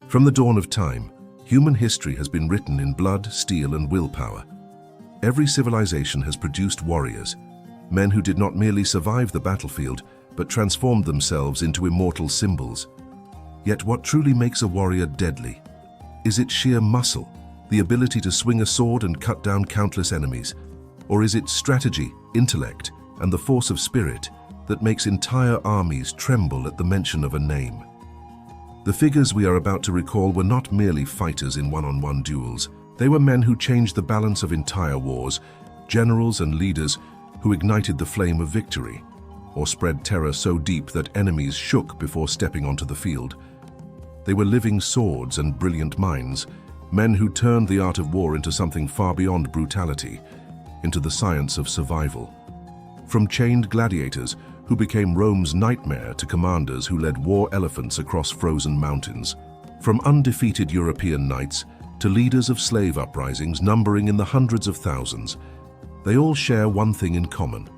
From the dawn of time, human history has been written in blood, steel, and willpower. Every civilization has produced warriors, men who did not merely survive the battlefield, but transformed themselves into immortal symbols. Yet what truly makes a warrior deadly? Is it sheer muscle, the ability to swing a sword and cut down countless enemies? Or is it strategy, intellect, and the force of spirit that makes entire armies tremble at the mention of a name? The figures we are about to recall were not merely fighters in one-on-one duels. They were men who changed the balance of entire wars, generals and leaders who ignited the flame of victory, or spread terror so deep that enemies shook before stepping onto the field. They were living swords and brilliant minds, men who turned the art of war into something far beyond brutality, into the science of survival. From chained gladiators who became Rome's nightmare to commanders who led war elephants across frozen mountains. From undefeated European knights to leaders of slave uprisings numbering in the hundreds of thousands, they all share one thing in common.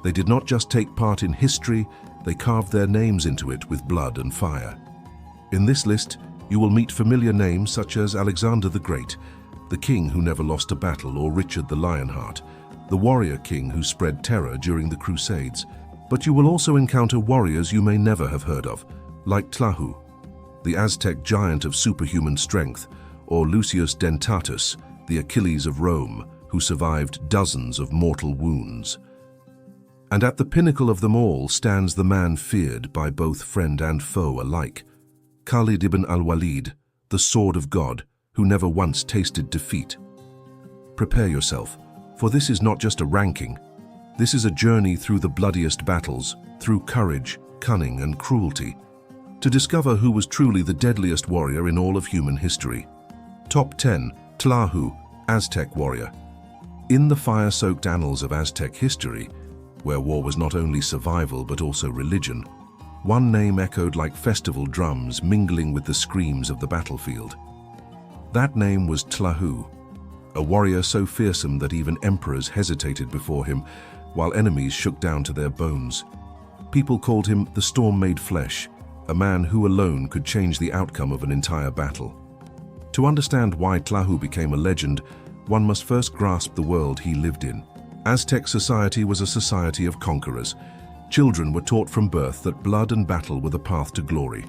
They did not just take part in history, they carved their names into it with blood and fire. In this list, you will meet familiar names such as Alexander the Great, the king who never lost a battle, or Richard the Lionheart, the warrior king who spread terror during the Crusades. But you will also encounter warriors you may never have heard of, like Tlahu, the Aztec giant of superhuman strength, or Lucius Dentatus, the Achilles of Rome, who survived dozens of mortal wounds. And at the pinnacle of them all stands the man feared by both friend and foe alike, Khalid ibn al-Walid, the sword of God, who never once tasted defeat. Prepare yourself, for this is not just a ranking. This is a journey through the bloodiest battles, through courage, cunning, and cruelty, to discover who was truly the deadliest warrior in all of human history. Top 10. Tlahu, Aztec warrior. In the fire-soaked annals of Aztec history, where war was not only survival but also religion, one name echoed like festival drums mingling with the screams of the battlefield. That name was Tlahu, a warrior so fearsome that even emperors hesitated before him, while enemies shook down to their bones. People called him the storm-made flesh, a man who alone could change the outcome of an entire battle. To understand why Tlahu became a legend, one must first grasp the world he lived in. Aztec society was a society of conquerors. Children were taught from birth that blood and battle were the path to glory.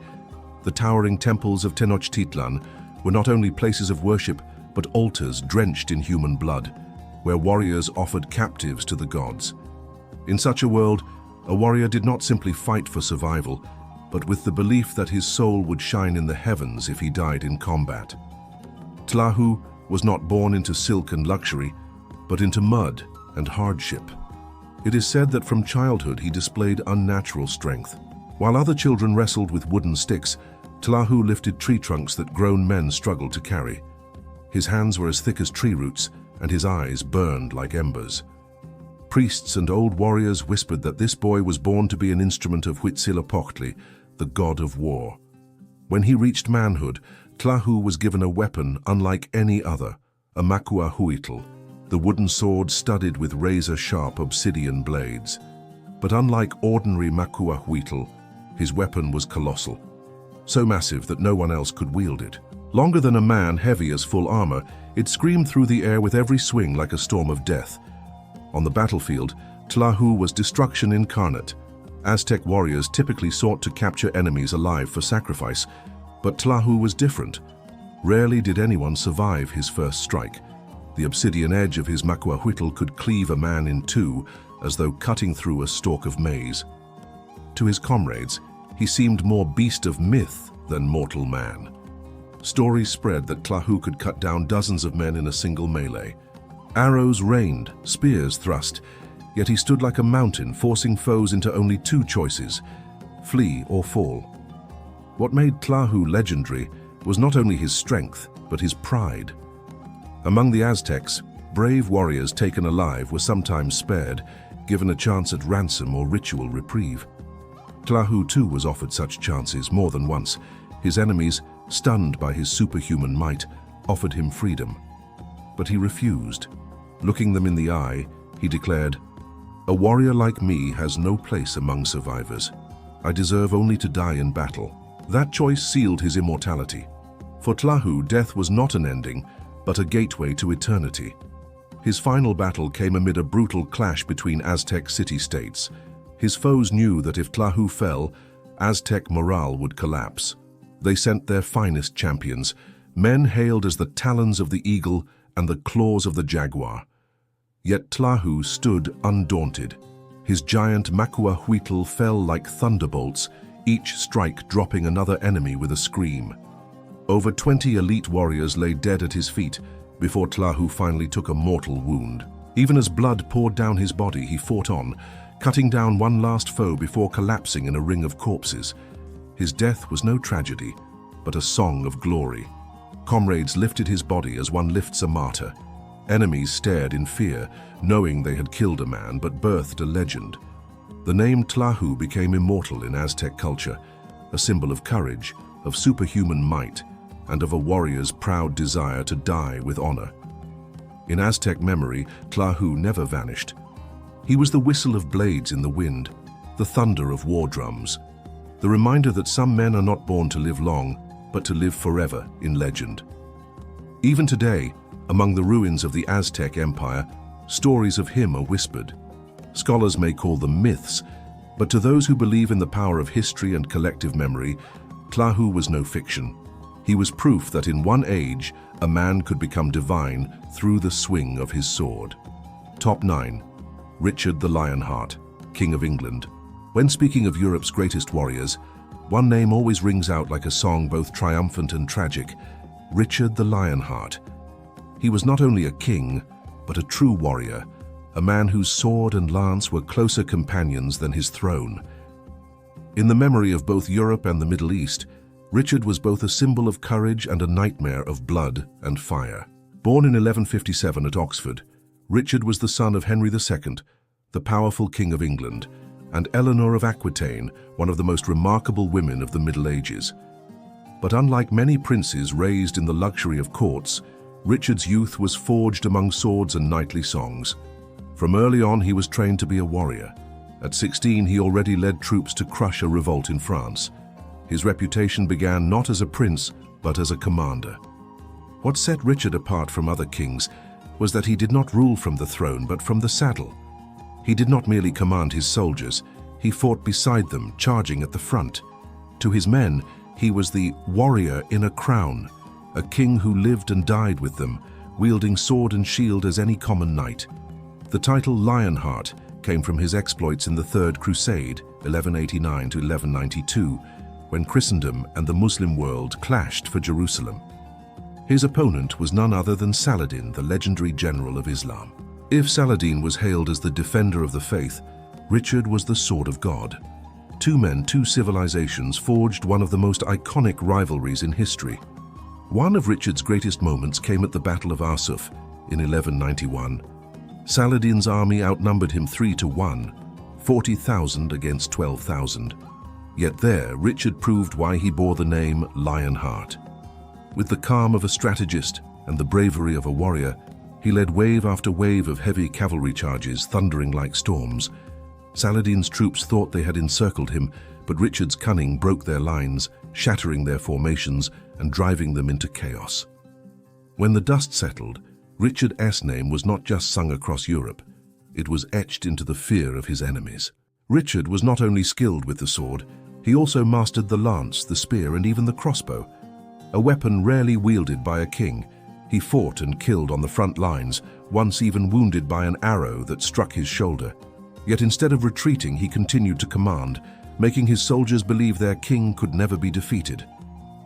The towering temples of Tenochtitlan were not only places of worship, but altars drenched in human blood, where warriors offered captives to the gods. In such a world, a warrior did not simply fight for survival, but with the belief that his soul would shine in the heavens if he died in combat. Tlahu was not born into silk and luxury, but into mud and hardship. It is said that from childhood he displayed unnatural strength. While other children wrestled with wooden sticks, Tlahu lifted tree trunks that grown men struggled to carry. His hands were as thick as tree roots, and his eyes burned like embers. Priests and old warriors whispered that this boy was born to be an instrument of Huitzilopochtli, the god of war. When he reached manhood, Tlahu was given a weapon unlike any other, a macuahuitl, the wooden sword studded with razor-sharp obsidian blades. But unlike ordinary macuahuitl, his weapon was colossal, so massive that no one else could wield it. Longer than a man, heavy as full armor, it screamed through the air with every swing like a storm of death. On the battlefield, Tlahu was destruction incarnate. Aztec warriors typically sought to capture enemies alive for sacrifice, but Tlahu was different. Rarely did anyone survive his first strike. The obsidian edge of his macuahuitl could cleave a man in two, as though cutting through a stalk of maize. To his comrades, he seemed more beast of myth than mortal man. Stories spread that Tlahu could cut down dozens of men in a single melee. Arrows rained, spears thrust, yet he stood like a mountain, forcing foes into only two choices: flee or fall. What made Tlahu legendary was not only his strength, but his pride. Among the Aztecs, brave warriors taken alive were sometimes spared, given a chance at ransom or ritual reprieve. Tlahu too was offered such chances more than once. His enemies, stunned by his superhuman might, offered him freedom. But he refused. Looking them in the eye, he declared, "A warrior like me has no place among survivors. I deserve only to die in battle." That choice sealed his immortality. For Tlahu, death was not an ending, but a gateway to eternity. His final battle came amid a brutal clash between Aztec city-states. His foes knew that if Tlahu fell, Aztec morale would collapse. They sent their finest champions, men hailed as the talons of the eagle and the claws of the jaguar. Yet Tlahu stood undaunted. His giant Macuahuitl fell like thunderbolts, each strike dropping another enemy with a scream. Over 20 elite warriors lay dead at his feet before Tlahu finally took a mortal wound. Even as blood poured down his body, he fought on, cutting down one last foe before collapsing in a ring of corpses. His death was no tragedy, but a song of glory. Comrades lifted his body as one lifts a martyr. Enemies stared in fear, knowing they had killed a man but birthed a legend. The name Tlahu became immortal in Aztec culture, a symbol of courage, of superhuman might, and of a warrior's proud desire to die with honor. In Aztec memory, Tlahu never vanished. He was the whistle of blades in the wind, the thunder of war drums, the reminder that some men are not born to live long, but to live forever in legend. Even today, among the ruins of the Aztec Empire, stories of him are whispered. Scholars may call them myths, but to those who believe in the power of history and collective memory, Tlahu was no fiction. He was proof that in one age, a man could become divine through the swing of his sword. Top 9. Richard the Lionheart, King of England. When speaking of Europe's greatest warriors, one name always rings out like a song both triumphant and tragic: Richard the Lionheart. He was not only a king, but a true warrior, a man whose sword and lance were closer companions than his throne. In the memory of both Europe and the Middle East, Richard was both a symbol of courage and a nightmare of blood and fire. Born in 1157 at Oxford, Richard was the son of Henry II, the powerful King of England, and Eleanor of Aquitaine, one of the most remarkable women of the Middle Ages. But unlike many princes raised in the luxury of courts, Richard's youth was forged among swords and knightly songs. From early on, he was trained to be a warrior. At 16, he already led troops to crush a revolt in France. His reputation began not as a prince, but as a commander. What set Richard apart from other kings was that he did not rule from the throne, but from the saddle. He did not merely command his soldiers, he fought beside them, charging at the front. To his men, he was the warrior in a crown, a king who lived and died with them, wielding sword and shield as any common knight. The title Lionheart came from his exploits in the Third Crusade, 1189 to 1192, when Christendom and the Muslim world clashed for Jerusalem. His opponent was none other than Saladin, the legendary general of Islam. If Saladin was hailed as the defender of the faith, Richard was the sword of God. Two men, two civilizations forged one of the most iconic rivalries in history. One of Richard's greatest moments came at the Battle of Arsuf in 1191. Saladin's army outnumbered him 3-1, 40,000 against 12,000. Yet there, Richard proved why he bore the name Lionheart. With the calm of a strategist and the bravery of a warrior, he led wave after wave of heavy cavalry charges, thundering like storms. Saladin's troops thought they had encircled him, but Richard's cunning broke their lines, shattering their formations and driving them into chaos. When the dust settled, Richard's name was not just sung across Europe, it was etched into the fear of his enemies. Richard was not only skilled with the sword, he also mastered the lance, the spear, and even the crossbow. A weapon rarely wielded by a king, he fought and killed on the front lines, once even wounded by an arrow that struck his shoulder. Yet instead of retreating, he continued to command, making his soldiers believe their king could never be defeated.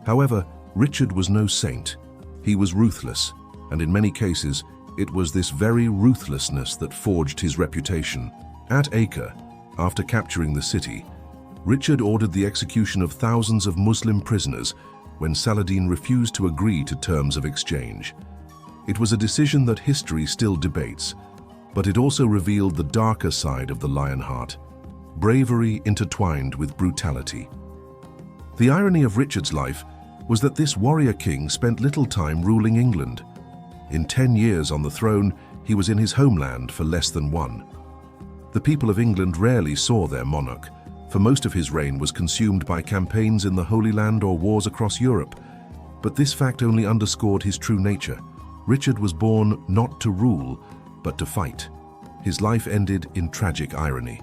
However, Richard was no saint. He was ruthless, and in many cases, it was this very ruthlessness that forged his reputation. At Acre, after capturing the city, Richard ordered the execution of thousands of Muslim prisoners when Saladin refused to agree to terms of exchange. It was a decision that history still debates, but it also revealed the darker side of the Lionheart, bravery intertwined with brutality. The irony of Richard's life was that this warrior king spent little time ruling England. In 10 years on the throne, he was in his homeland for less than one. The people of England rarely saw their monarch, for most of his reign was consumed by campaigns in the Holy Land or wars across Europe. But this fact only underscored his true nature. Richard was born not to rule, but to fight. His life ended in tragic irony.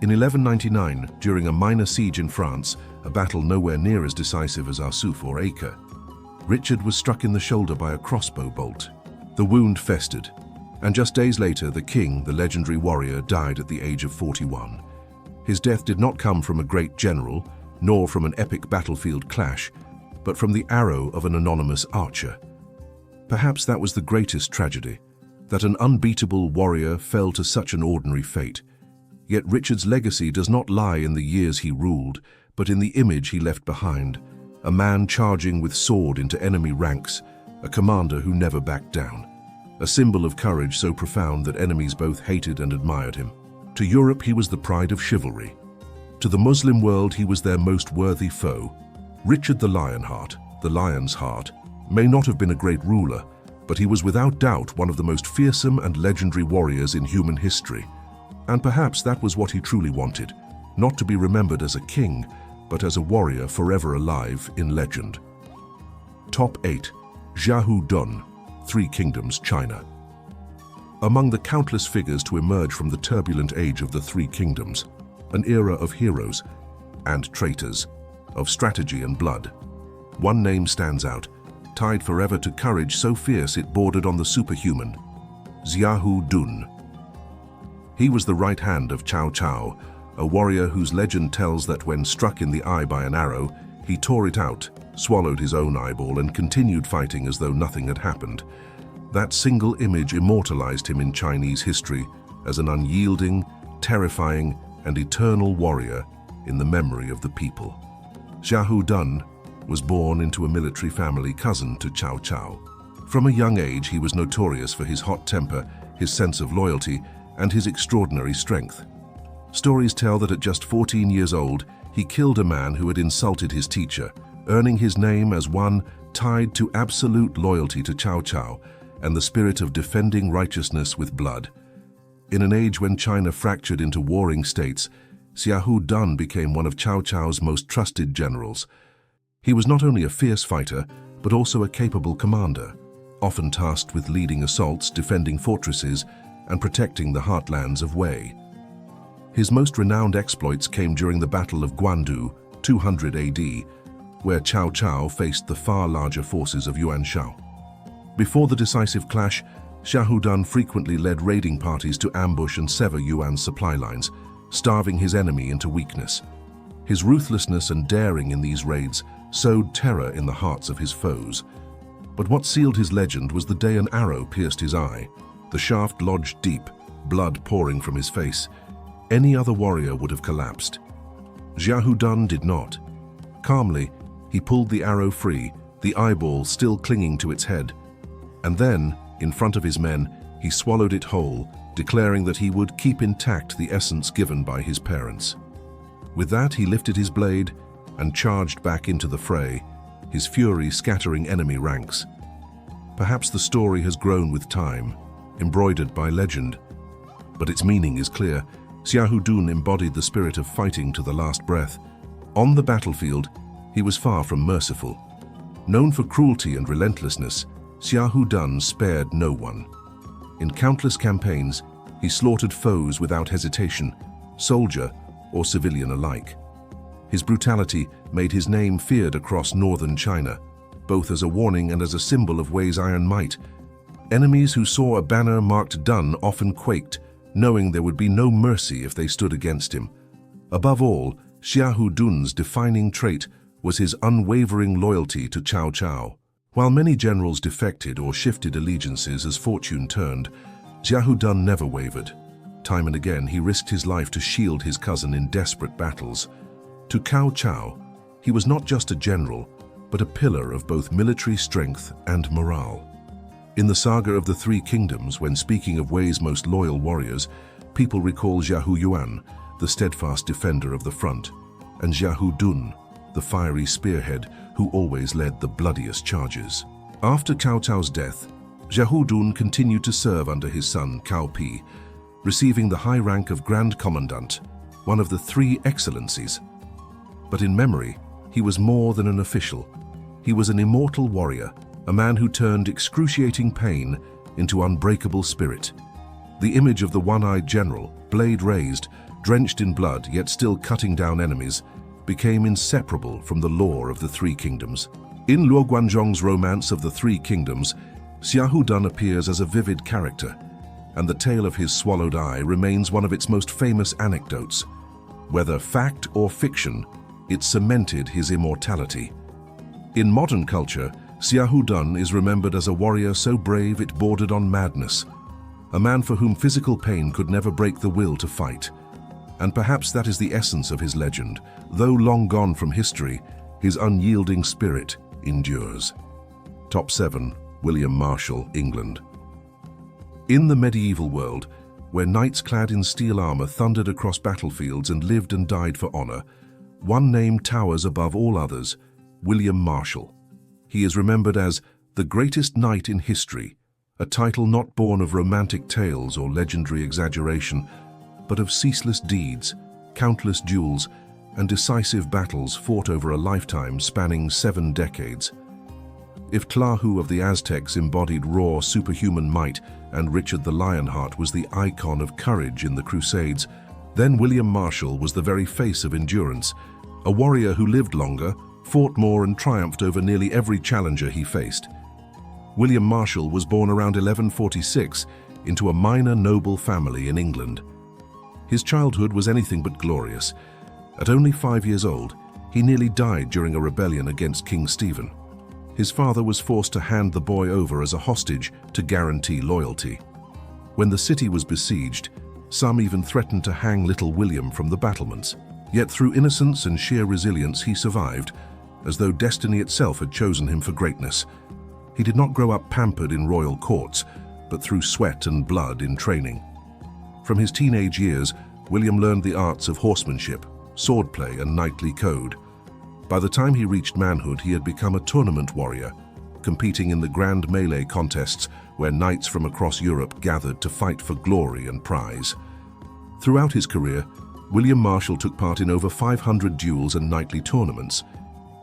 In 1199, during a minor siege in France, a battle nowhere near as decisive as Arsuf or Acre, Richard was struck in the shoulder by a crossbow bolt. The wound festered, and just days later, the king, the legendary warrior, died at the age of 41. His death did not come from a great general, nor from an epic battlefield clash, but from the arrow of an anonymous archer. Perhaps that was the greatest tragedy, that an unbeatable warrior fell to such an ordinary fate. Yet Richard's legacy does not lie in the years he ruled, but in the image he left behind, a man charging with sword into enemy ranks, a commander who never backed down, a symbol of courage so profound that enemies both hated and admired him. To Europe, he was the pride of chivalry. To the Muslim world, he was their most worthy foe. Richard the Lionheart, the Lion's Heart, may not have been a great ruler, but he was without doubt one of the most fearsome and legendary warriors in human history. And perhaps that was what he truly wanted, not to be remembered as a king, but as a warrior forever alive in legend. Top 8. Xiahou Dun, Three Kingdoms, China. Among the countless figures to emerge from the turbulent age of the Three Kingdoms, an era of heroes and traitors, of strategy and blood, one name stands out, tied forever to courage so fierce it bordered on the superhuman: Xiahou Dun. He was the right hand of Cao Cao, a warrior whose legend tells that when struck in the eye by an arrow, he tore it out, swallowed his own eyeball, and continued fighting as though nothing had happened. That single image immortalized him in Chinese history as an unyielding, terrifying, and eternal warrior in the memory of the people. Xiahou Dun was born into a military family cousin to Cao Cao. From a young age, he was notorious for his hot temper, his sense of loyalty, and his extraordinary strength. Stories tell that at just 14 years old, he killed a man who had insulted his teacher, earning his name as one tied to absolute loyalty to Cao Cao and the spirit of defending righteousness with blood. In an age when China fractured into warring states, Xiahou Dun became one of Cao Cao's most trusted generals. He was not only a fierce fighter, but also a capable commander, often tasked with leading assaults, defending fortresses, and protecting the heartlands of Wei. His most renowned exploits came during the Battle of Guandu, 200 AD, where Cao Cao faced the far larger forces of Yuan Shao. Before the decisive clash, Xiahou Dun frequently led raiding parties to ambush and sever Yuan's supply lines, starving his enemy into weakness. His ruthlessness and daring in these raids sowed terror in the hearts of his foes. But what sealed his legend was the day an arrow pierced his eye. The shaft lodged deep, blood pouring from his face. Any other warrior would have collapsed. Xiahou Dun did not. Calmly, he pulled the arrow free, the eyeball still clinging to its head. And then, in front of his men, he swallowed it whole, declaring that he would keep intact the essence given by his parents. With that, he lifted his blade and charged back into the fray, his fury scattering enemy ranks. Perhaps the story has grown with time, embroidered by legend, but its meaning is clear. Xiahou Dun embodied the spirit of fighting to the last breath. On the battlefield, he was far from merciful. Known for cruelty and relentlessness, Xiahou Dun spared no one. In countless campaigns, he slaughtered foes without hesitation, soldier or civilian alike. His brutality made his name feared across northern China, both as a warning and as a symbol of Wei's iron might. Enemies who saw a banner marked Dun often quaked, knowing there would be no mercy if they stood against him. Above all, Xiahou Dun's defining trait was his unwavering loyalty to Cao Cao. While many generals defected or shifted allegiances as fortune turned, Xiahou Dun never wavered. Time and again, he risked his life to shield his cousin in desperate battles. To Cao Cao, he was not just a general, but a pillar of both military strength and morale. In the saga of the Three Kingdoms, when speaking of Wei's most loyal warriors, people recall Xiahou Yuan, the steadfast defender of the front, and Xiahou Dun, the fiery spearhead who always led the bloodiest charges. After Cao Cao's death, Xiahou Dun continued to serve under his son Cao Pi, receiving the high rank of Grand Commandant, one of the three excellencies. But in memory, he was more than an official. He was an immortal warrior, a man who turned excruciating pain into unbreakable spirit. The image of the one-eyed general, blade raised, drenched in blood yet still cutting down enemies, became inseparable from the lore of the Three Kingdoms. In Luo Guanzhong's Romance of the Three Kingdoms, Xiahou appears as a vivid character, and the tale of his swallowed eye remains one of its most famous anecdotes. Whether fact or fiction, it cemented his immortality. In modern culture, Xiahou is remembered as a warrior so brave it bordered on madness, a man for whom physical pain could never break the will to fight. And perhaps that is the essence of his legend. Though long gone from history, his unyielding spirit endures. Top 7. William Marshal, England. In the medieval world, where knights clad in steel armor thundered across battlefields and lived and died for honor, one name towers above all others: William Marshal. He is remembered as the greatest knight in history, a title not born of romantic tales or legendary exaggeration, but of ceaseless deeds, countless duels, and decisive battles fought over a lifetime spanning 7 decades. If Tlahu of the Aztecs embodied raw, superhuman might, and Richard the Lionheart was the icon of courage in the Crusades, then William Marshal was the very face of endurance, a warrior who lived longer, fought more, and triumphed over nearly every challenger he faced. William Marshal was born around 1146 into a minor noble family in England. His childhood was anything but glorious. At only 5 years old, he nearly died during a rebellion against King Stephen. His father was forced to hand the boy over as a hostage to guarantee loyalty. When the city was besieged, some even threatened to hang little William from the battlements. Yet through innocence and sheer resilience he survived, as though destiny itself had chosen him for greatness. He did not grow up pampered in royal courts, but through sweat and blood in training. From his teenage years, William learned the arts of horsemanship, swordplay, and knightly code. By the time he reached manhood, he had become a tournament warrior, competing in the grand melee contests where knights from across Europe gathered to fight for glory and prize. Throughout his career, William Marshal took part in over 500 duels and knightly tournaments,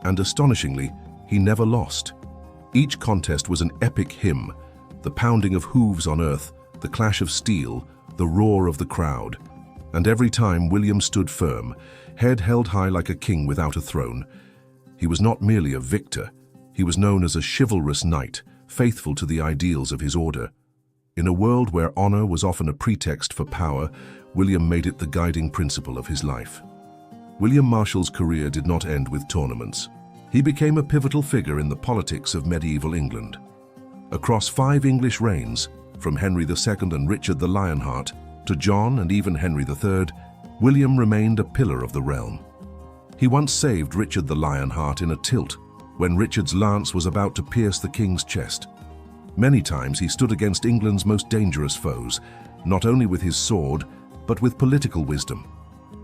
and astonishingly, he never lost. Each contest was an epic hymn, the pounding of hooves on earth, the clash of steel, the roar of the crowd. And every time William stood firm, head held high like a king without a throne. He was not merely a victor, he was known as a chivalrous knight, faithful to the ideals of his order. In a world where honor was often a pretext for power, William made it the guiding principle of his life. William Marshal's career did not end with tournaments. He became a pivotal figure in the politics of medieval England. Across 5 English reigns, from Henry II and Richard the Lionheart to John and even Henry III, William remained a pillar of the realm. He once saved Richard the Lionheart in a tilt when Richard's lance was about to pierce the king's chest. Many times he stood against England's most dangerous foes, not only with his sword, but with political wisdom.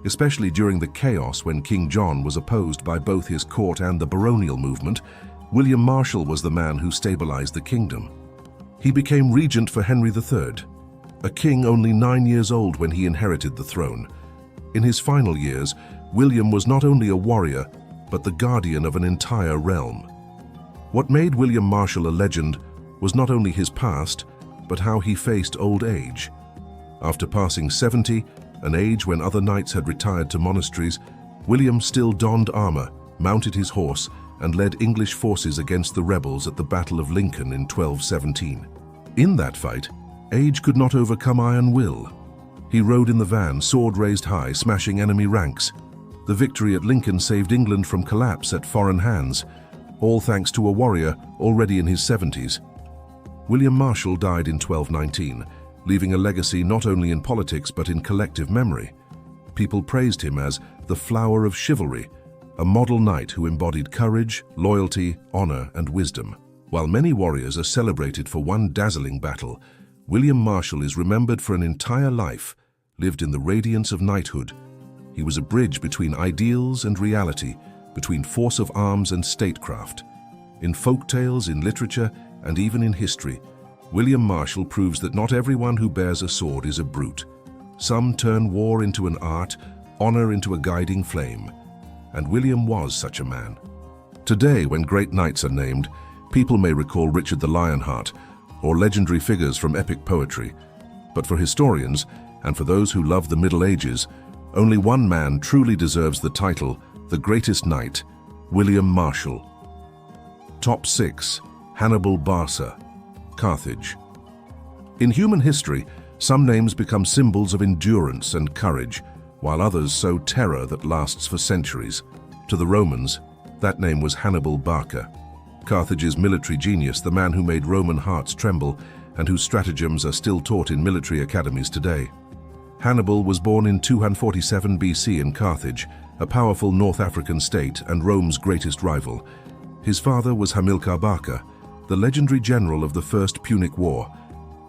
Especially during the chaos when King John was opposed by both his court and the baronial movement, William Marshal was the man who stabilized the kingdom. He became regent for Henry III, a king only 9 years old when he inherited the throne. In his final years, William was not only a warrior, but the guardian of an entire realm. What made William Marshal a legend was not only his past, but how he faced old age. After passing 70, an age when other knights had retired to monasteries, William still donned armor, mounted his horse, and led English forces against the rebels at the Battle of Lincoln in 1217. In that fight, age could not overcome iron will. He rode in the van, sword raised high, smashing enemy ranks. The victory at Lincoln saved England from collapse at foreign hands, all thanks to a warrior already in his 70s. William Marshal died in 1219, leaving a legacy not only in politics but in collective memory. People praised him as the flower of chivalry, a model knight who embodied courage, loyalty, honor, and wisdom. While many warriors are celebrated for one dazzling battle, William Marshal is remembered for an entire life lived in the radiance of knighthood. He was a bridge between ideals and reality, between force of arms and statecraft. In folk tales, in literature, and even in history, William Marshal proves that not everyone who bears a sword is a brute. Some turn war into an art, honor into a guiding flame, and William was such a man. Today, when great knights are named, people may recall Richard the Lionheart or legendary figures from epic poetry. But for historians, and for those who love the Middle Ages, only one man truly deserves the title, the greatest knight, William Marshal. Top 6. Hannibal Barca, Carthage. In human history, some names become symbols of endurance and courage, while others sow terror that lasts for centuries. To the Romans, that name was Hannibal Barca, Carthage's military genius, the man who made Roman hearts tremble and whose stratagems are still taught in military academies today. Hannibal was born in 247 BC in Carthage, a powerful North African state and Rome's greatest rival. His father was Hannibal Barca, the legendary general of the First Punic War.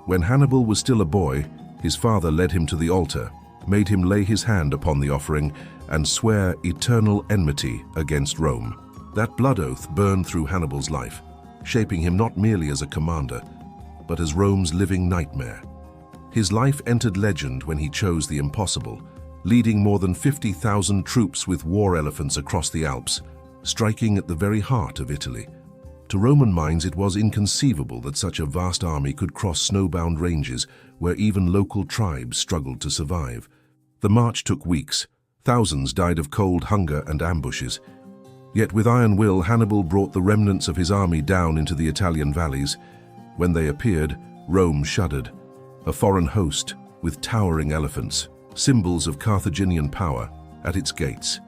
When Hannibal was still a boy, his father led him to the altar, made him lay his hand upon the offering, and swear eternal enmity against Rome. That blood oath burned through Hannibal's life, shaping him not merely as a commander, but as Rome's living nightmare. His life entered legend when he chose the impossible, leading more than 50,000 troops with war elephants across the Alps, striking at the very heart of Italy. To Roman minds, it was inconceivable that such a vast army could cross snowbound ranges where even local tribes struggled to survive. The march took weeks. Thousands died of cold, hunger, and ambushes. Yet with iron will, Hannibal brought the remnants of his army down into the Italian valleys. When they appeared, Rome shuddered. A foreign host with towering elephants, symbols of Carthaginian power, at its gates.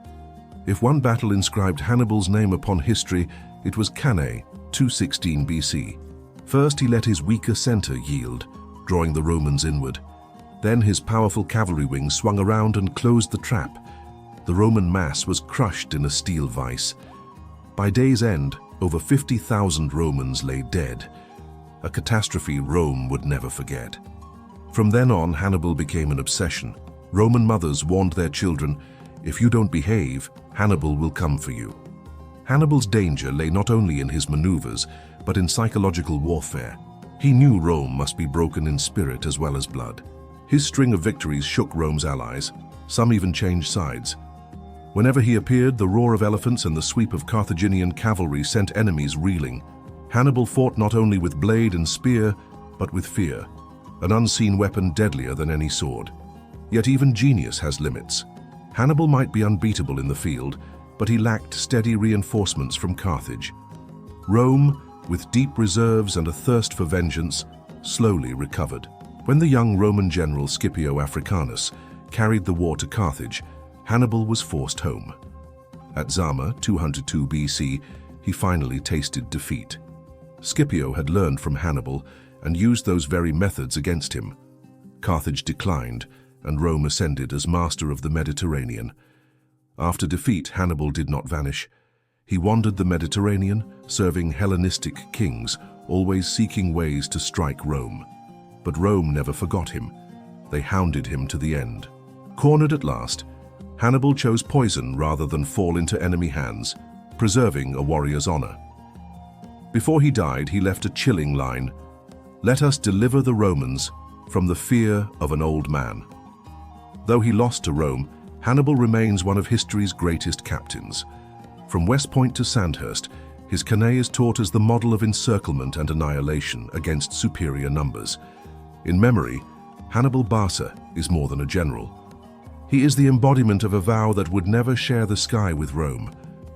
If one battle inscribed Hannibal's name upon history, it was Cannae, 216 BC. First, he let his weaker center yield, drawing the Romans inward. Then his powerful cavalry wing swung around and closed the trap. The Roman mass was crushed in a steel vice. By day's end, over 50,000 Romans lay dead, a catastrophe Rome would never forget. From then on, Hannibal became an obsession. Roman mothers warned their children, "If you don't behave, Hannibal will come for you." Hannibal's danger lay not only in his maneuvers, but in psychological warfare. He knew Rome must be broken in spirit as well as blood. His string of victories shook Rome's allies. Some even changed sides. Whenever he appeared, the roar of elephants and the sweep of Carthaginian cavalry sent enemies reeling. Hannibal fought not only with blade and spear, but with fear, an unseen weapon deadlier than any sword. Yet even genius has limits. Hannibal might be unbeatable in the field, but he lacked steady reinforcements from Carthage. Rome, with deep reserves and a thirst for vengeance, slowly recovered. When the young Roman general Scipio Africanus carried the war to Carthage, Hannibal was forced home. At Zama, 202 BC, he finally tasted defeat. Scipio had learned from Hannibal and used those very methods against him. Carthage declined, and Rome ascended as master of the Mediterranean. After defeat, Hannibal did not vanish. He wandered the Mediterranean, serving Hellenistic kings, always seeking ways to strike Rome. But Rome never forgot him. They hounded him to the end. Cornered at last, Hannibal chose poison rather than fall into enemy hands, preserving a warrior's honor. Before he died, he left a chilling line: "Let us deliver the Romans from the fear of an old man." Though he lost to Rome, Hannibal remains one of history's greatest captains. From West Point to Sandhurst, his Cannae is taught as the model of encirclement and annihilation against superior numbers. In memory, Hannibal Barca is more than a general. He is the embodiment of a vow that would never share the sky with Rome,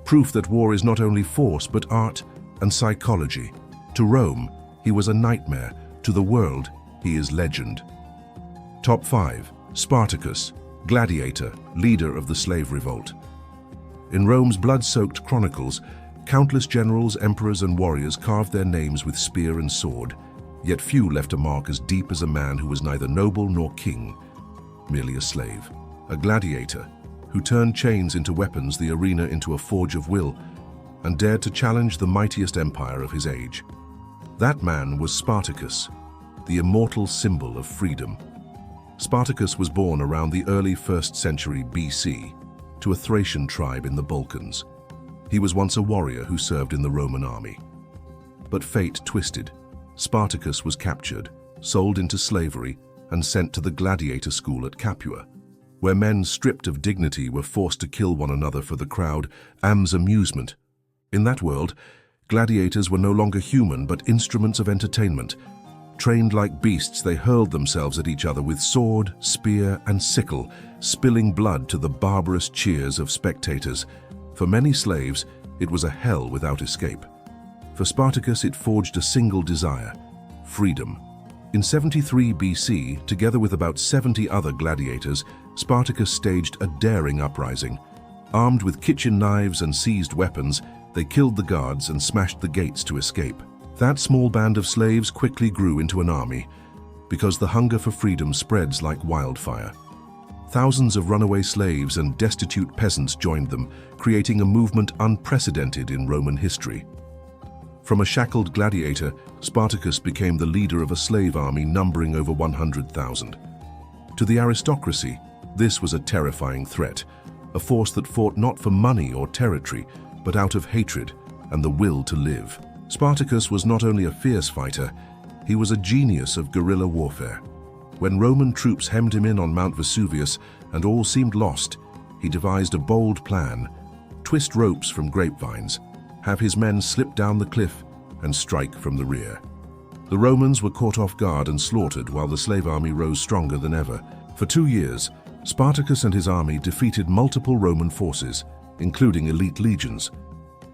proof that war is not only force but art and psychology. To Rome, he was a nightmare. To the world, he is legend. Top 5. Spartacus, gladiator, leader of the slave revolt. In Rome's blood-soaked chronicles, countless generals, emperors, and warriors carved their names with spear and sword, yet few left a mark as deep as a man who was neither noble nor king, merely a slave. A gladiator who turned chains into weapons, the arena into a forge of will, and dared to challenge the mightiest empire of his age. That man was Spartacus, the immortal symbol of freedom. Spartacus was born around the early 1st century BC to a Thracian tribe in the Balkans. He was once a warrior who served in the Roman army. But fate twisted. Spartacus was captured, sold into slavery, and sent to the gladiator school at Capua, where men stripped of dignity were forced to kill one another for the crowd's amusement. In that world, gladiators were no longer human but instruments of entertainment. Trained like beasts, they hurled themselves at each other with sword, spear, and sickle, spilling blood to the barbarous cheers of spectators. For many slaves, it was a hell without escape. For Spartacus, it forged a single desire: freedom. In 73 BC, together with about 70 other gladiators, Spartacus staged a daring uprising. Armed with kitchen knives and seized weapons, they killed the guards and smashed the gates to escape. That small band of slaves quickly grew into an army, because the hunger for freedom spreads like wildfire. Thousands of runaway slaves and destitute peasants joined them, creating a movement unprecedented in Roman history. From a shackled gladiator, Spartacus became the leader of a slave army numbering over 100,000. To the aristocracy, this was a terrifying threat, a force that fought not for money or territory, but out of hatred and the will to live. Spartacus was not only a fierce fighter, he was a genius of guerrilla warfare. When Roman troops hemmed him in on Mount Vesuvius and all seemed lost, he devised a bold plan: twist ropes from grapevines, have his men slip down the cliff, and strike from the rear. The Romans were caught off guard and slaughtered while the slave army rose stronger than ever. For 2 years, Spartacus and his army defeated multiple Roman forces, including elite legions.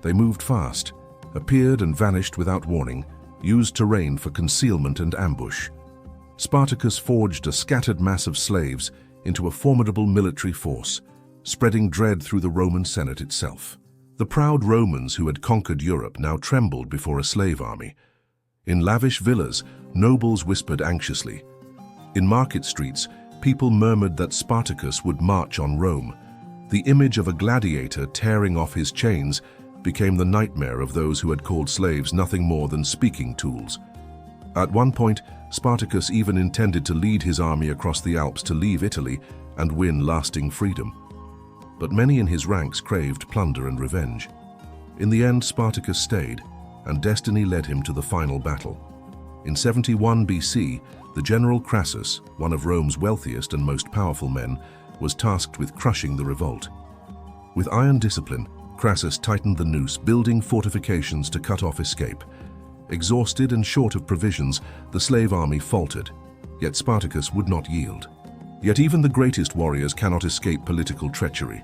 They moved fast, appeared and vanished without warning, used terrain for concealment and ambush. Spartacus forged a scattered mass of slaves into a formidable military force, spreading dread through the Roman Senate itself. The proud Romans who had conquered Europe now trembled before a slave army. In lavish villas, nobles whispered anxiously. In market streets, people murmured that Spartacus would march on Rome. The image of a gladiator tearing off his chains became the nightmare of those who had called slaves nothing more than speaking tools. At one point, Spartacus even intended to lead his army across the Alps to leave Italy and win lasting freedom. But many in his ranks craved plunder and revenge. In the end, Spartacus stayed, and destiny led him to the final battle. In 71 BC, the general Crassus, one of Rome's wealthiest and most powerful men, was tasked with crushing the revolt. With iron discipline, Crassus tightened the noose, building fortifications to cut off escape. Exhausted and short of provisions, the slave army faltered, yet Spartacus would not yield. Yet even the greatest warriors cannot escape political treachery.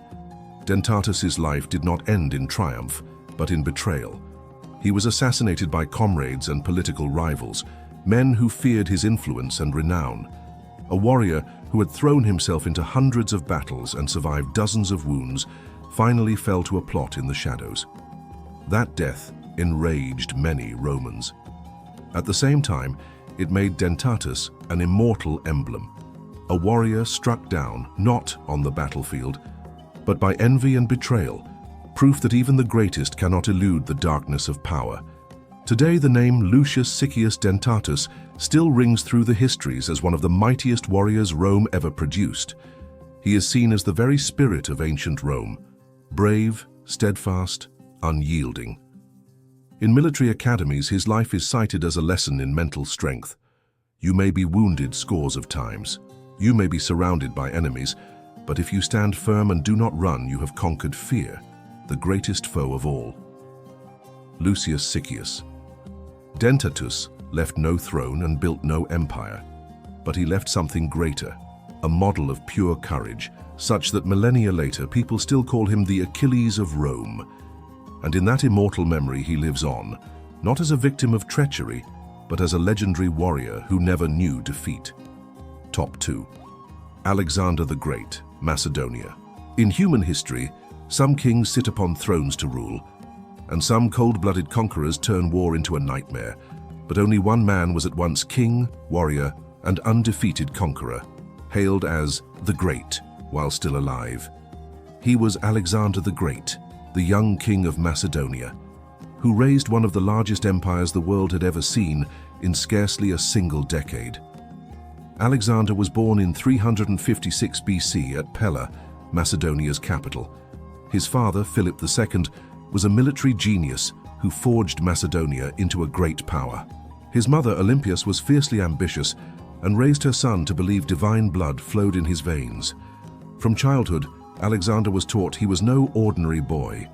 Dentatus's life did not end in triumph, but in betrayal. He was assassinated by comrades and political rivals, men who feared his influence and renown. A warrior who had thrown himself into hundreds of battles and survived dozens of wounds finally fell to a plot in the shadows. That death enraged many Romans. At the same time, it made Dentatus an immortal emblem, a warrior struck down not on the battlefield, but by envy and betrayal, proof that even the greatest cannot elude the darkness of power. Today, the name Lucius Siccius Dentatus still rings through the histories as one of the mightiest warriors Rome ever produced. He is seen as the very spirit of ancient Rome, brave, steadfast, unyielding. In military academies, his life is cited as a lesson in mental strength. You may be wounded scores of times. You may be surrounded by enemies, but if you stand firm and do not run, you have conquered fear, the greatest foe of all. Lucius Siccius. Dentatus left no throne and built no empire, but he left something greater, a model of pure courage, such that millennia later people still call him the Achilles of Rome. And in that immortal memory he lives on, not as a victim of treachery, but as a legendary warrior who never knew defeat. Top 2. Alexander the Great, Macedonia. In human history, some kings sit upon thrones to rule, and some cold-blooded conquerors turn war into a nightmare. But only one man was at once king, warrior, and undefeated conqueror, hailed as the Great while still alive. He was Alexander the Great, the young king of Macedonia, who raised one of the largest empires the world had ever seen in scarcely a single decade. Alexander was born in 356 BC at Pella, Macedonia's capital. His father, Philip II, was a military genius who forged Macedonia into a great power. His mother, Olympias, was fiercely ambitious and raised her son to believe divine blood flowed in his veins. From childhood, Alexander was taught he was no ordinary boy.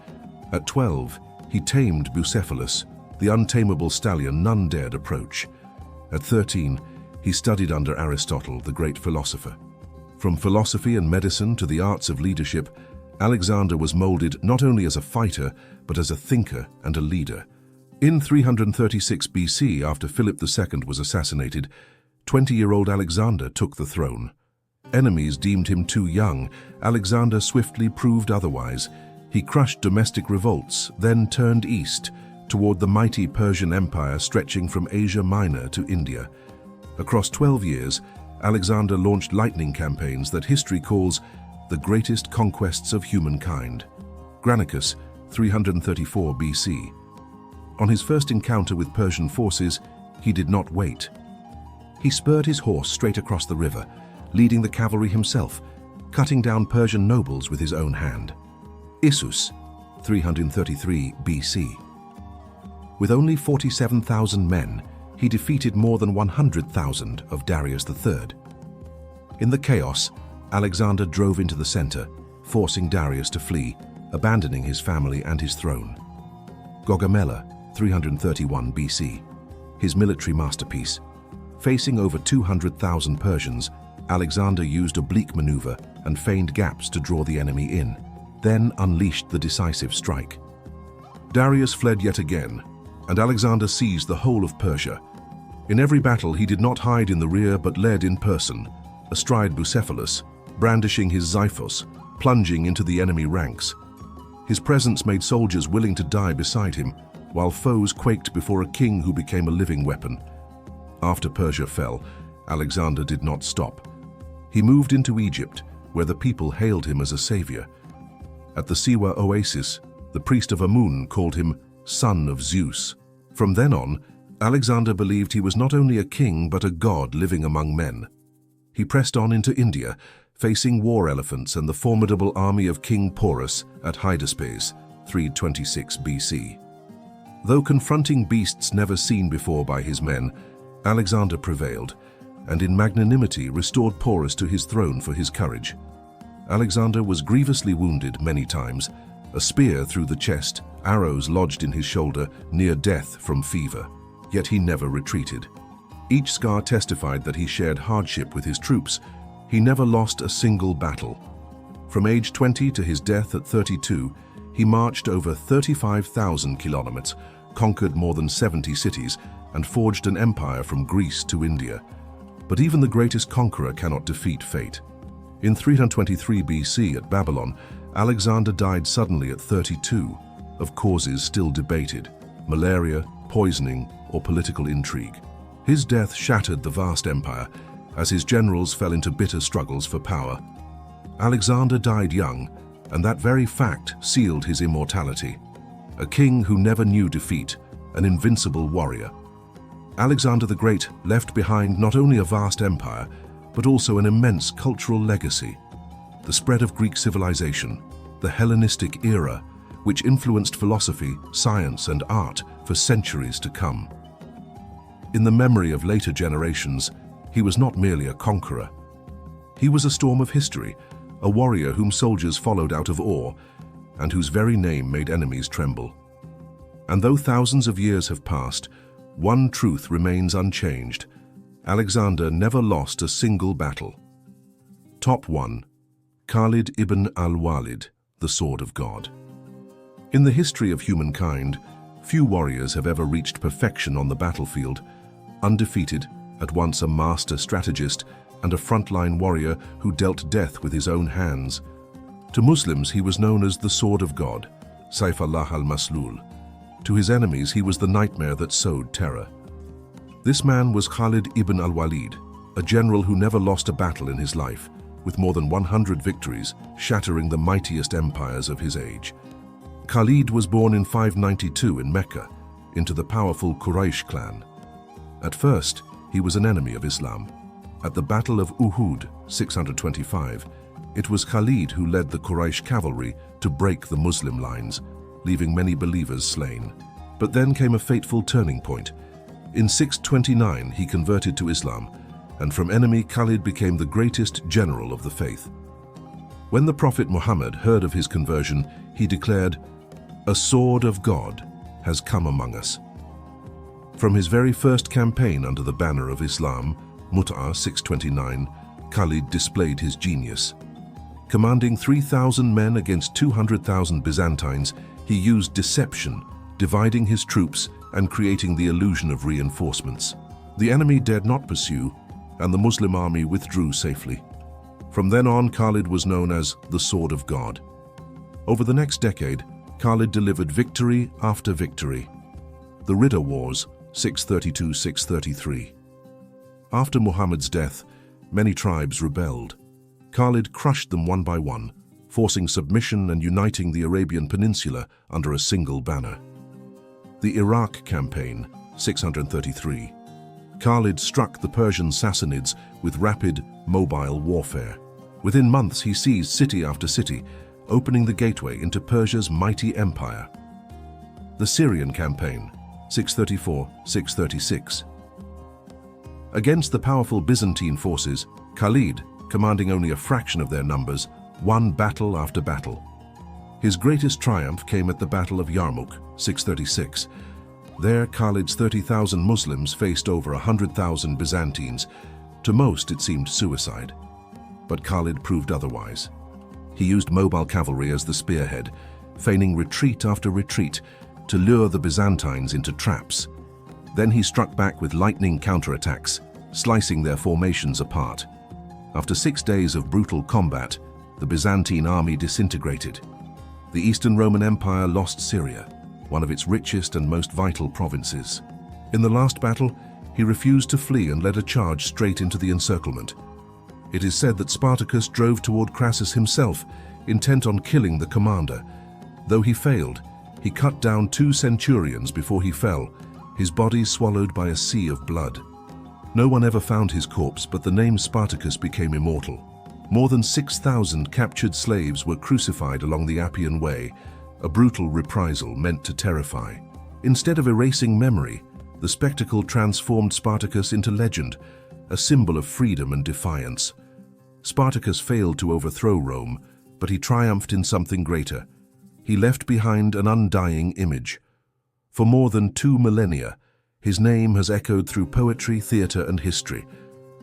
At 12, He tamed Bucephalus, the untamable stallion none dared approach. At 13, he studied under Aristotle, the great philosopher. From philosophy and medicine to the arts of leadership, Alexander was molded not only as a fighter, but as a thinker and a leader. In 336 BC, after Philip II was assassinated, 20-year-old Alexander took the throne. Enemies deemed him too young. Alexander swiftly proved otherwise. He crushed domestic revolts, then turned east, toward the mighty Persian Empire stretching from Asia Minor to India. Across 12 years, Alexander launched lightning campaigns that history calls the greatest conquests of humankind. Granicus, 334 BC. On his first encounter with Persian forces, he did not wait. He spurred his horse straight across the river, leading the cavalry himself, cutting down Persian nobles with his own hand. Issus, 333 BC. With only 47,000 men, he defeated more than 100,000 of Darius III. In the chaos, Alexander drove into the center, forcing Darius to flee, abandoning his family and his throne. Gaugamela, 331 BC. His military masterpiece. Facing over 200,000 Persians, Alexander used oblique maneuver and feigned gaps to draw the enemy in, then unleashed the decisive strike. Darius fled yet again, and Alexander seized the whole of Persia. In every battle, he did not hide in the rear but led in person, astride Bucephalus, brandishing his xiphos, plunging into the enemy ranks. His presence made soldiers willing to die beside him, while foes quaked before a king who became a living weapon. After Persia fell, Alexander did not stop. He moved into Egypt, where the people hailed him as a savior. At the Siwa oasis, the priest of Amun called him son of Zeus. From then on, Alexander believed he was not only a king but a god living among men. He pressed on into India, facing war elephants and the formidable army of King Porus at Hydaspes, 326 BC. Though confronting beasts never seen before by his men, Alexander prevailed, and in magnanimity restored Porus to his throne for his courage. Alexander was grievously wounded many times, a spear through the chest, arrows lodged in his shoulder, near death from fever. Yet he never retreated. Each scar testified that he shared hardship with his troops. He never lost a single battle. From age 20 to his death at 32, he marched over 35,000 kilometers, conquered more than 70 cities, and forged an empire from Greece to India. But even the greatest conqueror cannot defeat fate. In 323 BC at Babylon, Alexander died suddenly at 32, of causes still debated: malaria, poisoning, or political intrigue. His death shattered the vast empire, as his generals fell into bitter struggles for power. Alexander died young, and that very fact sealed his immortality. A king who never knew defeat, an invincible warrior. Alexander the Great left behind not only a vast empire, but also an immense cultural legacy. The spread of Greek civilization, the Hellenistic era, which influenced philosophy, science, and art for centuries to come. In the memory of later generations, he was not merely a conqueror. He was a storm of history, a warrior whom soldiers followed out of awe, and whose very name made enemies tremble. And though thousands of years have passed, one truth remains unchanged: Alexander never lost a single battle. Top 1. Khalid ibn al-Walid, the Sword of God. In the history of humankind, few warriors have ever reached perfection on the battlefield, undefeated, at once a master strategist and a frontline warrior who dealt death with his own hands. To Muslims, he was known as the Sword of God, Sayf Allah al-Maslul. To his enemies, he was the nightmare that sowed terror. This man was Khalid ibn al-Walid, a general who never lost a battle in his life, with more than 100 victories, shattering the mightiest empires of his age. Khalid was born in 592 in Mecca, into the powerful Quraysh clan. At first, he was an enemy of Islam. At the Battle of Uhud, 625, it was Khalid who led the Quraysh cavalry to break the Muslim lines, leaving many believers slain. But then came a fateful turning point. In 629, he converted to Islam, and from enemy, Khalid became the greatest general of the faith. When the Prophet Muhammad heard of his conversion, he declared, A sword of God has come among us. From his very first campaign under the banner of Islam, Mut'ah 629, Khalid displayed his genius. Commanding 3,000 men against 200,000 Byzantines, he used deception, dividing his troops and creating the illusion of reinforcements. The enemy dared not pursue, and the Muslim army withdrew safely. From then on, Khalid was known as the Sword of God. Over the next decade, Khalid delivered victory after victory. The Ridda Wars, 632-633. After Muhammad's death, many tribes rebelled. Khalid crushed them one by one, forcing submission and uniting the Arabian Peninsula under a single banner. The Iraq Campaign, 633. Khalid struck the Persian Sassanids with rapid, mobile warfare. Within months, he seized city after city, opening the gateway into Persia's mighty empire. The Syrian Campaign, 634-636. Against the powerful Byzantine forces, Khalid, commanding only a fraction of their numbers, won battle after battle. His greatest triumph came at the Battle of Yarmouk, 636. There, Khalid's 30,000 Muslims faced over 100,000 Byzantines. To most, it seemed suicide. But Khalid proved otherwise. He used mobile cavalry as the spearhead, feigning retreat after retreat to lure the Byzantines into traps. Then he struck back with lightning counterattacks, slicing their formations apart. After 6 days of brutal combat, the Byzantine army disintegrated. The Eastern Roman Empire lost Syria, one of its richest and most vital provinces. In the last battle, he refused to flee and led a charge straight into the encirclement. It is said that Spartacus drove toward Crassus himself, intent on killing the commander. Though he failed, he cut down 2 centurions before he fell, his body swallowed by a sea of blood. No one ever found his corpse, but the name Spartacus became immortal. More than 6,000 captured slaves were crucified along the Appian Way, a brutal reprisal meant to terrify. Instead of erasing memory, the spectacle transformed Spartacus into legend, a symbol of freedom and defiance. Spartacus failed to overthrow Rome, but he triumphed in something greater. He left behind an undying image. For more than 2 millennia, his name has echoed through poetry, theater, and history.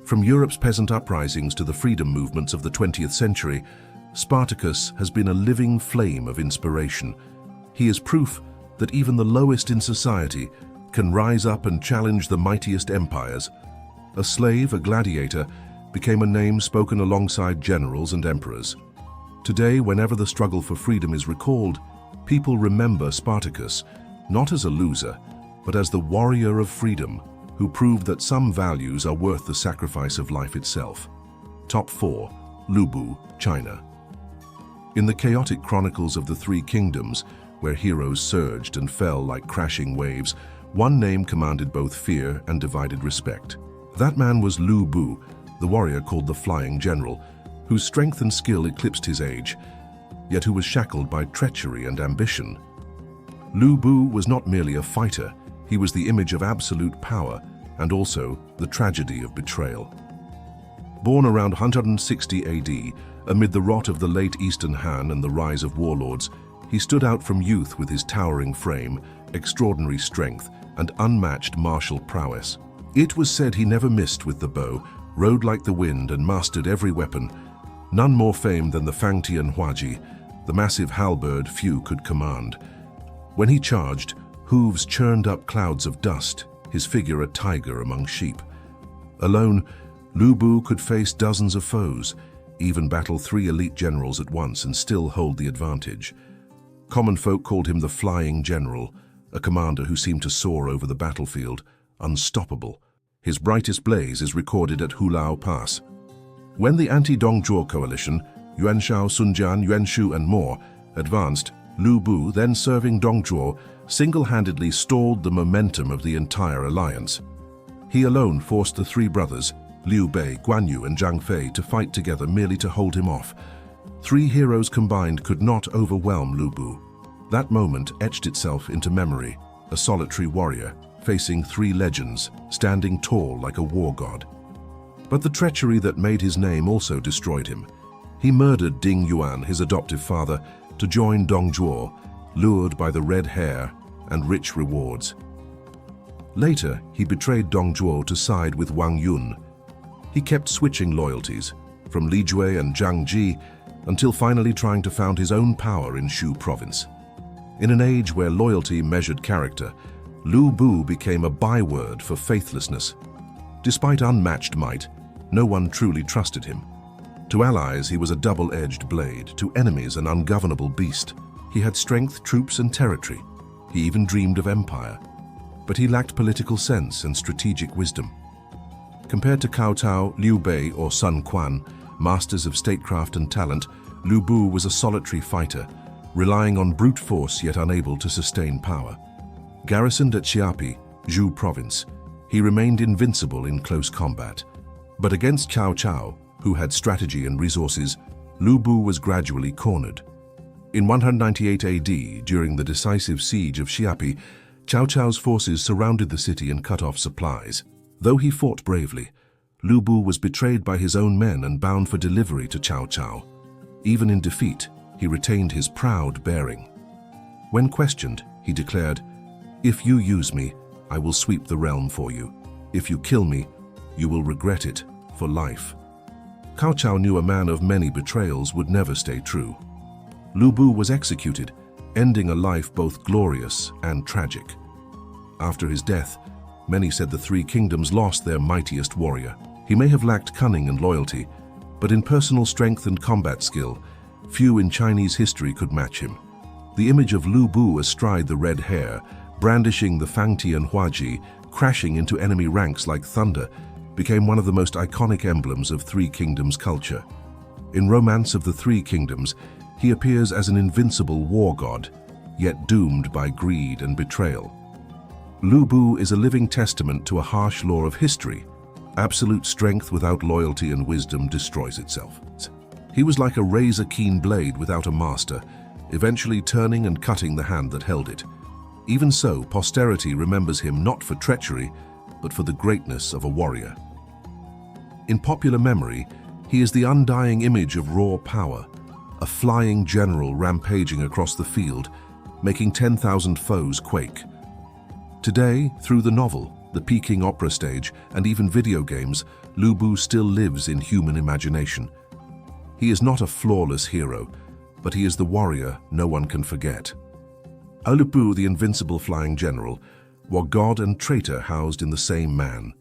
From Europe's peasant uprisings to the freedom movements of the 20th century, Spartacus has been a living flame of inspiration. He is proof that even the lowest in society can rise up and challenge the mightiest empires. A slave, a gladiator, became a name spoken alongside generals and emperors. Today, whenever the struggle for freedom is recalled, people remember Spartacus, not as a loser, but as the warrior of freedom, who proved that some values are worth the sacrifice of life itself. Top 4. Lubu, China. In the chaotic chronicles of the Three Kingdoms, where heroes surged and fell like crashing waves, one name commanded both fear and divided respect. That man was Lu Bu, the warrior called the Flying General, whose strength and skill eclipsed his age, yet who was shackled by treachery and ambition. Lu Bu was not merely a fighter, he was the image of absolute power and also the tragedy of betrayal. Born around 160 AD, amid the rot of the late Eastern Han and the rise of warlords, he stood out from youth with his towering frame, extraordinary strength, and unmatched martial prowess. It was said he never missed with the bow, rode like the wind, and mastered every weapon. None more famed than the Fangtian Huaji, the massive halberd few could command. When he charged, hooves churned up clouds of dust, his figure a tiger among sheep. Alone, Lu Bu could face dozens of foes, even battle 3 elite generals at once and still hold the advantage. Common folk called him the Flying General, a commander who seemed to soar over the battlefield, unstoppable. His brightest blaze is recorded at Hulao Pass. When the anti-Dongzhuo coalition, Yuanshao, Sunjian, Yuanshu, and more, advanced, Lu Bu, then serving Dongzhuo, single-handedly stalled the momentum of the entire alliance. He alone forced the 3 brothers, Liu Bei, Guan Yu, and Zhang Fei, to fight together merely to hold him off. 3 heroes combined could not overwhelm Lu Bu. That moment etched itself into memory, a solitary warrior, facing 3 legends, standing tall like a war god. But the treachery that made his name also destroyed him. He murdered Ding Yuan, his adoptive father, to join Dongzhuo, lured by the red hair and rich rewards. Later, he betrayed Dong Zhuo to side with Wang Yun. He kept switching loyalties, from Li Jue and Zhang Ji, until finally trying to found his own power in Shu province. In an age where loyalty measured character, Lu Bu became a byword for faithlessness. Despite unmatched might, no one truly trusted him. To allies, he was a double-edged blade, to enemies an ungovernable beast. He had strength, troops, and territory. He even dreamed of empire. But he lacked political sense and strategic wisdom. Compared to Cao Cao, Liu Bei, or Sun Quan, masters of statecraft and talent, Lu Bu was a solitary fighter, relying on brute force yet unable to sustain power. Garrisoned at Xiapi, Zhou province, he remained invincible in close combat. But against Cao Cao, who had strategy and resources, Lu Bu was gradually cornered. In 198 AD, during the decisive siege of Xiapi, Cao Cao's forces surrounded the city and cut off supplies. Though he fought bravely, Lu Bu was betrayed by his own men and bound for delivery to Cao Cao. Even in defeat, he retained his proud bearing. When questioned, he declared, "If you use me, I will sweep the realm for you. If you kill me, you will regret it for life." Cao Cao knew a man of many betrayals would never stay true. Lu Bu was executed, ending a life both glorious and tragic. After his death, many said the Three Kingdoms lost their mightiest warrior. He may have lacked cunning and loyalty, but in personal strength and combat skill, few in Chinese history could match him. The image of Lu Bu astride the red hare, brandishing the Fangtian Huaji, crashing into enemy ranks like thunder, became one of the most iconic emblems of Three Kingdoms culture. In Romance of the Three Kingdoms, he appears as an invincible war god, yet doomed by greed and betrayal. Lu Bu is a living testament to a harsh law of history. Absolute strength without loyalty and wisdom destroys itself. He was like a razor-keen blade without a master, eventually turning and cutting the hand that held it. Even so, posterity remembers him not for treachery, but for the greatness of a warrior. In popular memory, he is the undying image of raw power, a flying general rampaging across the field, making 10,000 foes quake. Today, through the novel, the Peking opera stage, and even video games, Lu Bu still lives in human imagination. He is not a flawless hero, but he is the warrior no one can forget. Lu Bu, the invincible flying general, were god and traitor housed in the same man.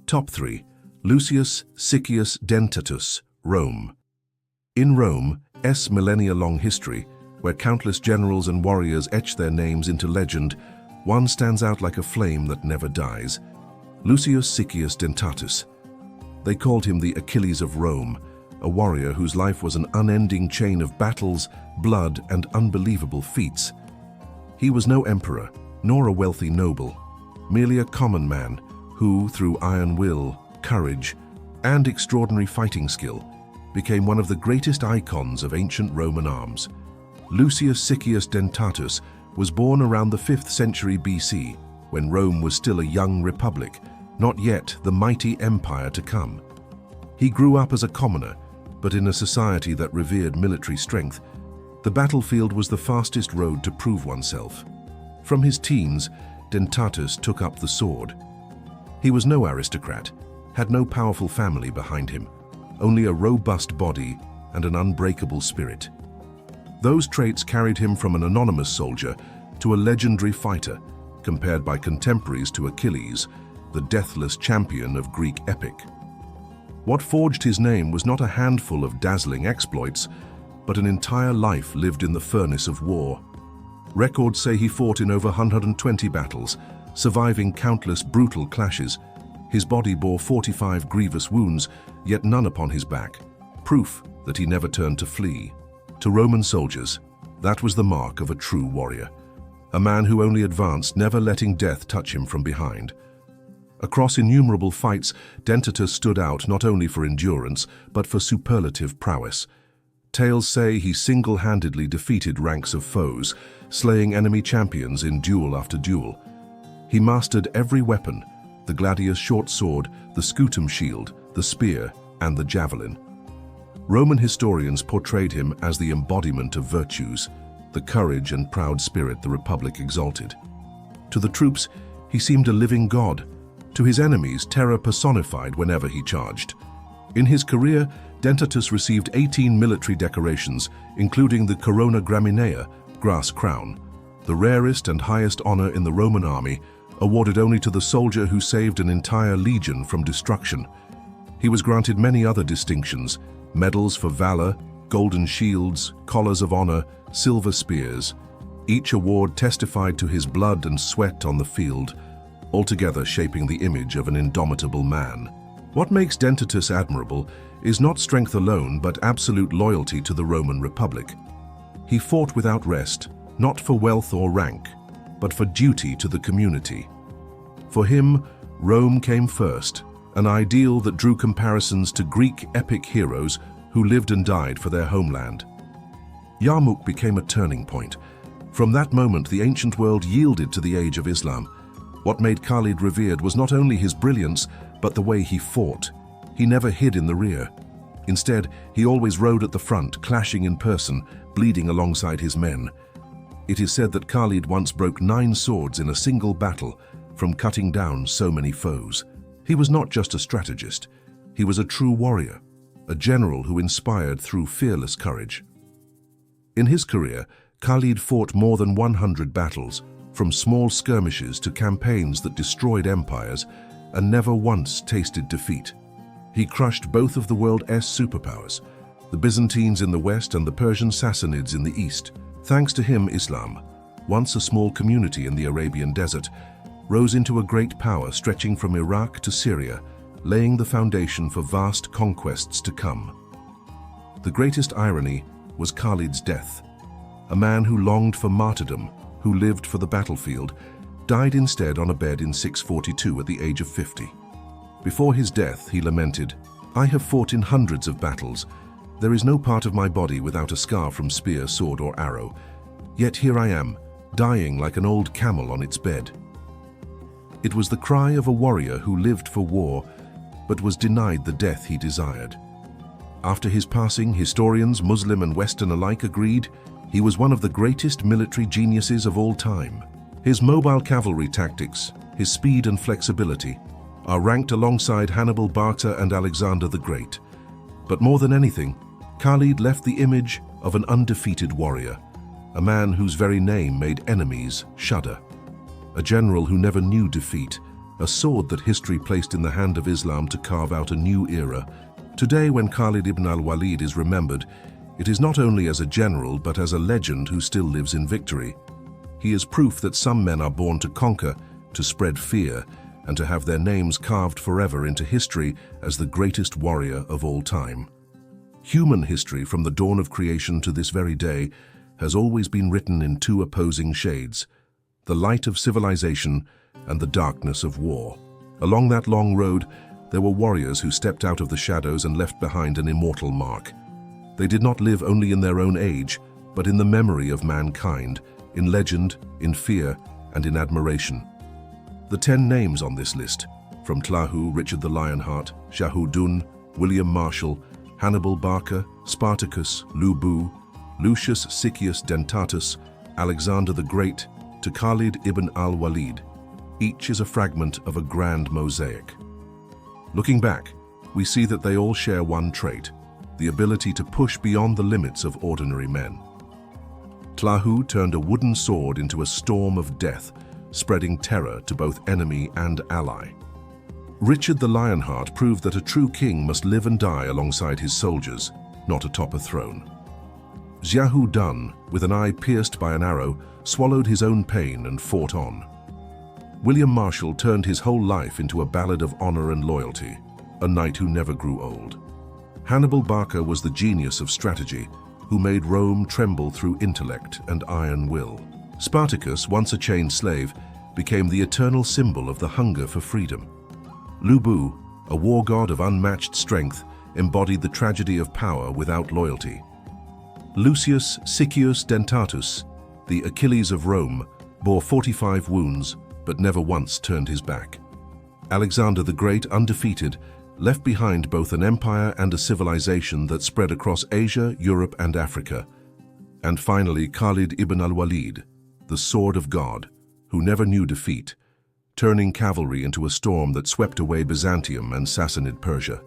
Top 3. Lucius Siccius Dentatus, Rome. In Rome, millennia-long history, where countless generals and warriors etch their names into legend, one stands out like a flame that never dies: Lucius Siccius Dentatus. They called him the Achilles of Rome, a warrior whose life was an unending chain of battles, blood, and unbelievable feats. He was no emperor, nor a wealthy noble, merely a common man who, through iron will, courage, and extraordinary fighting skill, became one of the greatest icons of ancient Roman arms. Lucius Siccius Dentatus was born around the 5th century BC, when Rome was still a young republic, not yet the mighty empire to come. He grew up as a commoner, but in a society that revered military strength. The battlefield was the fastest road to prove oneself. From his teens, Dentatus took up the sword. He was no aristocrat, had no powerful family behind him, only a robust body and an unbreakable spirit. Those traits carried him from an anonymous soldier to a legendary fighter, compared by contemporaries to Achilles, the deathless champion of Greek epic. What forged his name was not a handful of dazzling exploits, but an entire life lived in the furnace of war. Records say he fought in over 120 battles, surviving countless brutal clashes. His body bore 45 grievous wounds, yet none upon his back, proof that he never turned to flee. To Roman soldiers, that was the mark of a true warrior, a man who only advanced, never letting death touch him from behind. Across innumerable fights, Dentatus stood out not only for endurance, but for superlative prowess. Tales say he single-handedly defeated ranks of foes, slaying enemy champions in duel after duel. He mastered every weapon: the gladiator's short sword, the scutum shield, the spear, and the javelin. Roman historians portrayed him as the embodiment of virtues: the courage and proud spirit the Republic exalted. To the troops, he seemed a living god. To his enemies, terror personified whenever he charged. In his career, Dentatus received 18 military decorations, including the Corona Graminea, grass crown, the rarest and highest honor in the Roman army, awarded only to the soldier who saved an entire legion from destruction. He was granted many other distinctions, medals for valor, golden shields, collars of honor, silver spears. Each award testified to his blood and sweat on the field, altogether shaping the image of an indomitable man. What makes Dentatus admirable is not strength alone, but absolute loyalty to the Roman Republic. He fought without rest, not for wealth or rank, but for duty to the community. For him, Rome came first, an ideal that drew comparisons to Greek epic heroes who lived and died for their homeland. Yarmouk became a turning point. From that moment, the ancient world yielded to the age of Islam. What made Khalid revered was not only his brilliance, but the way he fought. He never hid in the rear. Instead, he always rode at the front, clashing in person, bleeding alongside his men. It is said that Khalid once broke 9 swords in a single battle from cutting down so many foes. He was not just a strategist. He was a true warrior, a general who inspired through fearless courage. In his career, Khalid fought more than 100 battles, from small skirmishes to campaigns that destroyed empires, and never once tasted defeat. He crushed both of the world's superpowers, the Byzantines in the west and the Persian Sassanids in the east. Thanks to him, Islam, once a small community in the Arabian desert, rose into a great power stretching from Iraq to Syria, laying the foundation for vast conquests to come. The greatest irony was Khalid's death. A man who longed for martyrdom, who lived for the battlefield, died instead on a bed in 642 at the age of 50. Before his death, he lamented, "I have fought in hundreds of battles. There is no part of my body without a scar from spear, sword, or arrow. Yet here I am, dying like an old camel on its bed." It was the cry of a warrior who lived for war, but was denied the death he desired. After his passing, historians, Muslim and Western alike, agreed he was one of the greatest military geniuses of all time. His mobile cavalry tactics, his speed and flexibility, are ranked alongside Hannibal Barca and Alexander the Great. But more than anything, Khalid left the image of an undefeated warrior, a man whose very name made enemies shudder, a general who never knew defeat, a sword that history placed in the hand of Islam to carve out a new era. Today, when Khalid ibn al-Walid is remembered, it is not only as a general but as a legend who still lives in victory. He is proof that some men are born to conquer, to spread fear, and to have their names carved forever into history as the greatest warrior of all time. Human history, from the dawn of creation to this very day, has always been written in 2 opposing shades: the light of civilization and the darkness of war. Along that long road, there were warriors who stepped out of the shadows and left behind an immortal mark. They did not live only in their own age, but in the memory of mankind, in legend, in fear, and in admiration. The 10 names on this list, from Tlahu, Richard the Lionheart, Xiahou, William Marshal, Hannibal Barca, Spartacus, Lubu, Lucius Siccius Dentatus, Alexander the Great, to Khalid ibn al-Walid, each is a fragment of a grand mosaic. Looking back, we see that they all share one trait: the ability to push beyond the limits of ordinary men. Tlahu turned a wooden sword into a storm of death, spreading terror to both enemy and ally. Richard the Lionheart proved that a true king must live and die alongside his soldiers, not atop a throne. Xiahou, with an eye pierced by an arrow, swallowed his own pain and fought on. William Marshal turned his whole life into a ballad of honor and loyalty, a knight who never grew old. Hannibal Barca was the genius of strategy, who made Rome tremble through intellect and iron will. Spartacus, once a chained slave, became the eternal symbol of the hunger for freedom. Lubu, a war god of unmatched strength, embodied the tragedy of power without loyalty. Lucius Siccius Dentatus, the Achilles of Rome, bore 45 wounds, but never once turned his back. Alexander the Great, undefeated, left behind both an empire and a civilization that spread across Asia, Europe, and Africa. And finally, Khalid ibn al-Walid, the sword of God, who never knew defeat, turning cavalry into a storm that swept away Byzantium and Sassanid Persia.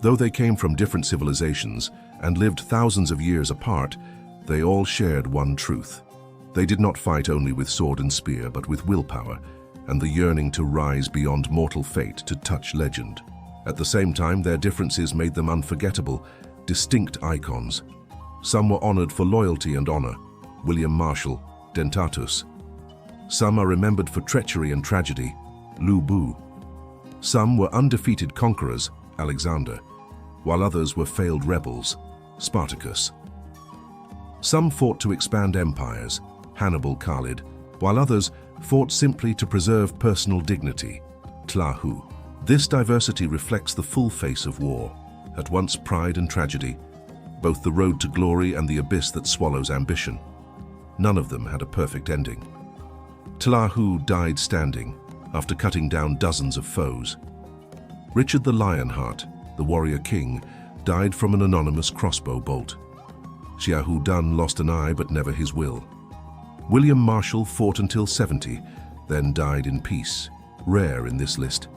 Though they came from different civilizations and lived thousands of years apart, they all shared one truth. They did not fight only with sword and spear, but with willpower and the yearning to rise beyond mortal fate to touch legend. At the same time, their differences made them unforgettable, distinct icons. Some were honored for loyalty and honor, William Marshal, Dentatus. Some are remembered for treachery and tragedy, Lu Bu. Some were undefeated conquerors, Alexander, while others were failed rebels, Spartacus. Some fought to expand empires, Hannibal, Khalid, while others fought simply to preserve personal dignity, Tlahu. This diversity reflects the full face of war, at once pride and tragedy, both the road to glory and the abyss that swallows ambition. None of them had a perfect ending. Tlahu died standing, after cutting down dozens of foes. Richard the Lionheart, the warrior king, died from an anonymous crossbow bolt. Xiahou lost an eye but never his will. William Marshal fought until 70, then died in peace, rare in this list.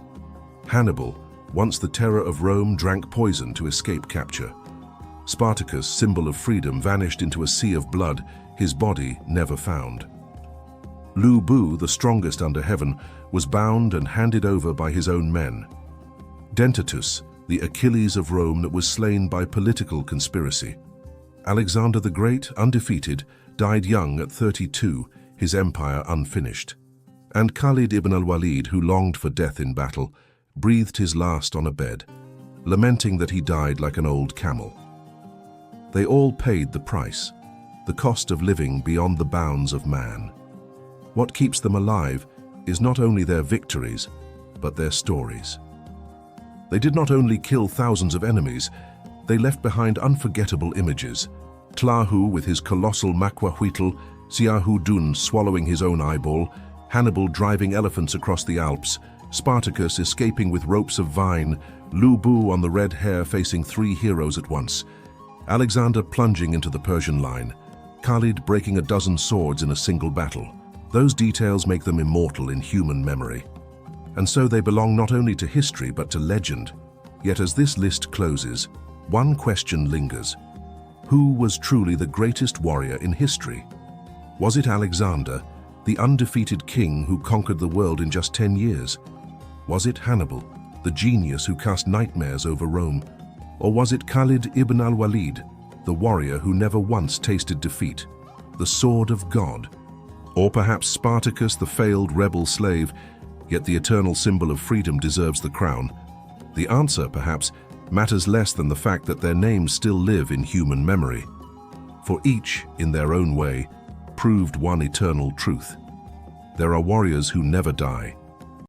Hannibal, once the terror of Rome, drank poison to escape capture. Spartacus, symbol of freedom, vanished into a sea of blood, his body never found. Lu Bu, the strongest under heaven, was bound and handed over by his own men. Dentatus, the Achilles of Rome that was slain by political conspiracy. Alexander the Great, undefeated, died young at 32, his empire unfinished. And Khalid ibn al-Walid, who longed for death in battle, breathed his last on a bed, lamenting that he died like an old camel. They all paid the price, the cost of living beyond the bounds of man. What keeps them alive is not only their victories, but their stories. They did not only kill thousands of enemies, they left behind unforgettable images. Tlahu with his colossal Makwahuitl, Xiahou swallowing his own eyeball, Hannibal driving elephants across the Alps, Spartacus escaping with ropes of vine, Lu Bu on the red hare facing 3 heroes at once, Alexander plunging into the Persian line, Khalid breaking a dozen swords in a single battle. Those details make them immortal in human memory. And so they belong not only to history but to legend. Yet as this list closes, one question lingers. Who was truly the greatest warrior in history? Was it Alexander, the undefeated king who conquered the world in just 10 years? Was it Hannibal, the genius who cast nightmares over Rome? Or was it Khalid ibn al-Walid, the warrior who never once tasted defeat, the sword of God? Or perhaps Spartacus, the failed rebel slave, yet the eternal symbol of freedom deserves the crown? The answer, perhaps, matters less than the fact that their names still live in human memory. For each, in their own way, proved one eternal truth. There are warriors who never die,